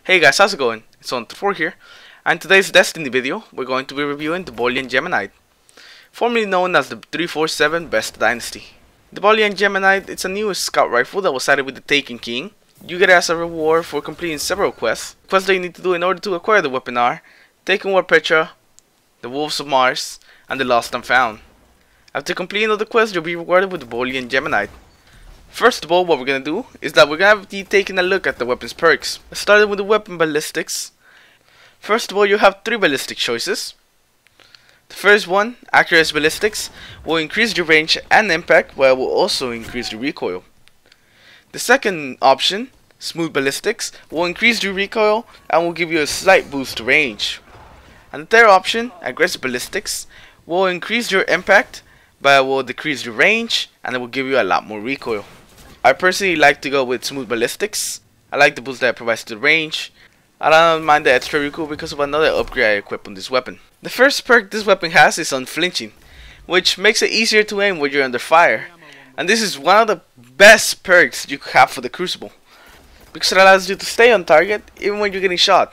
Hey guys, how's it going? It's on4 here, and today's Destiny video, we're going to be reviewing the Boolean Gemini, formerly known as the 347 Best Dynasty. The Boolean Gemini, it's a new scout rifle that was added with the Taken King. You get it as a reward for completing several quests. Quests that you need to do in order to acquire the weapon are Taken War Petra, the Wolves of Mars, and the Lost and Found. After completing all the quests, you'll be rewarded with the Boolean Gemini. First of all, what we're going to do is that we're going to be taking a look at the weapon's perks. Starting with the weapon ballistics. First of all, you have 3 ballistic choices. The first one, Accuracy Ballistics, will increase your range and impact, while it will also increase your recoil. The second option, Smooth Ballistics, will increase your recoil and will give you a slight boost to range. And the third option, Aggressive Ballistics, will increase your impact, but it will decrease your range and it will give you a lot more recoil. I personally like to go with Smooth Ballistics. I like the boost that it provides to the range. I don't mind the extra recoil because of another upgrade I equip on this weapon. The first perk this weapon has is Unflinching, which makes it easier to aim when you're under fire. And this is one of the best perks you could have for the Crucible, because it allows you to stay on target even when you're getting shot.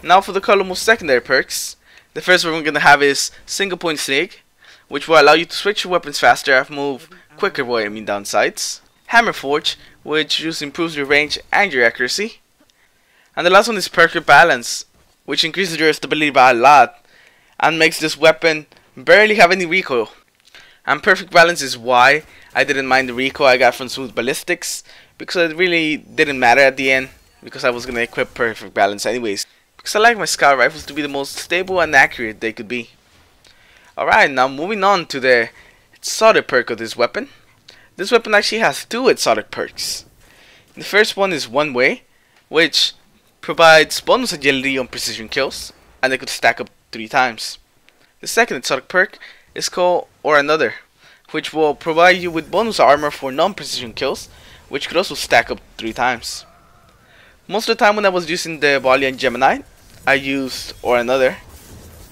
Now for the column of secondary perks. The first one we're going to have is Single Point Sneak, which will allow you to switch your weapons faster and move quicker while aiming down sights. Hammer Forge, which just improves your range and your accuracy. And the last one is Perfect Balance, which increases your stability by a lot and makes this weapon barely have any recoil. And Perfect Balance is why I didn't mind the recoil I got from Smooth Ballistics, because it really didn't matter at the end, because I was going to equip Perfect Balance anyways. Because I like my scout rifles to be the most stable and accurate they could be. Alright, now moving on to the exotic perk of this weapon. This weapon actually has 2 exotic perks. The first one is One Way, which provides bonus agility on precision kills, and they could stack up 3 times. The second exotic perk is called Or Another, which will provide you with bonus armor for non-precision kills, which could also stack up 3 times. Most of the time when I was using the Boolean Gemini, I used Or Another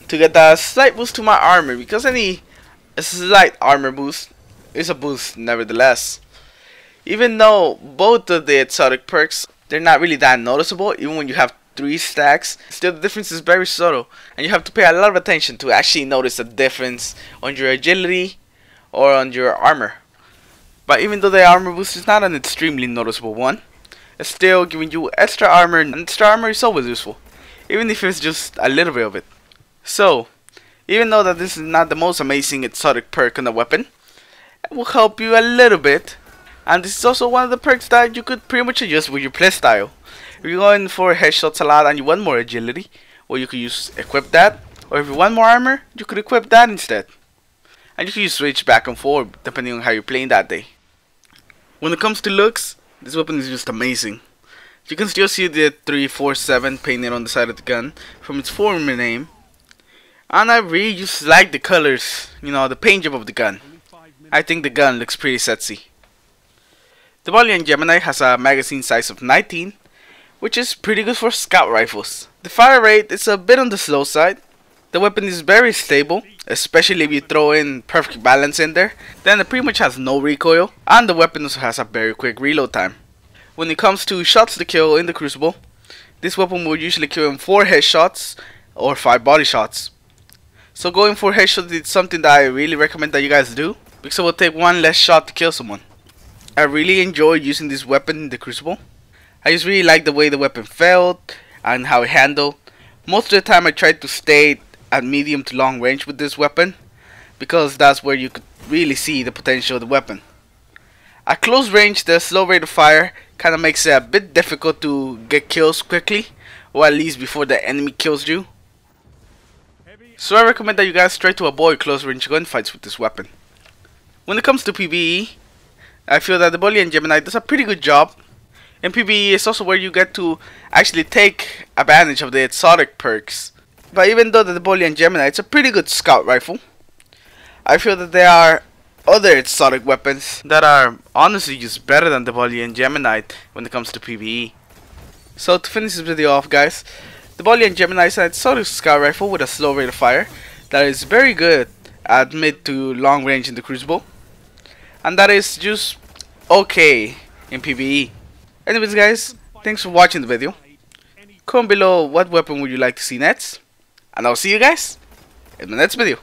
to get a slight boost to my armor, because any slight armor boost is a boost nevertheless. Even though both of the exotic perks, they're not really that noticeable, even when you have 3 stacks, still the difference is very subtle, and you have to pay a lot of attention to actually notice the difference on your agility or on your armor. But even though the armor boost is not an extremely noticeable one, it's still giving you extra armor, and extra armor is always useful, even if it's just a little bit of it. So, even though that this is not the most amazing exotic perk on the weapon, it will help you a little bit. And this is also one of the perks that you could pretty much adjust with your playstyle. If you're going for headshots a lot and you want more agility, well, you could equip that. Or if you want more armor, you could equip that instead. And you can switch back and forth depending on how you're playing that day. When it comes to looks, this weapon is just amazing. You can still see the 347 painted on the side of the gun from its former name. And I really just like the colors, the paint job of the gun. I think the gun looks pretty sexy. The Boolean Gemini has a magazine size of 19, which is pretty good for scout rifles. The fire rate is a bit on the slow side. The weapon is very stable, especially if you throw in Perfect Balance in there. Then it pretty much has no recoil, and the weapon also has a very quick reload time. When it comes to shots to kill in the Crucible, this weapon will usually kill in 4 headshots or 5 body shots. So going for headshots is something that I really recommend that you guys do, because it will take 1 less shot to kill someone. I really enjoy using this weapon in the Crucible. I just really like the way the weapon felt and how it handled. Most of the time I tried to stay at medium to long range with this weapon, because that's where you could really see the potential of the weapon. At close range, the slow rate of fire kind of makes it a bit difficult to get kills quickly, or at least before the enemy kills you. So I recommend that you guys try to avoid close range gunfights with this weapon. When it comes to PvE, I feel that the Boolean Gemini does a pretty good job. In PvE is also where you get to actually take advantage of the exotic perks. But even though the Boolean Gemini is a pretty good scout rifle, I feel that there are other exotic weapons that are honestly just better than the Boolean Gemini when it comes to PvE. So to finish this video off, guys, the Boolean Gemini is an exotic scout rifle with a slow rate of fire that is very good at mid to long range in the Crucible, and that is just okay in PvE. Anyways guys, thanks for watching the video. Comment below what weapon would you like to see next, and I'll see you guys in the next video.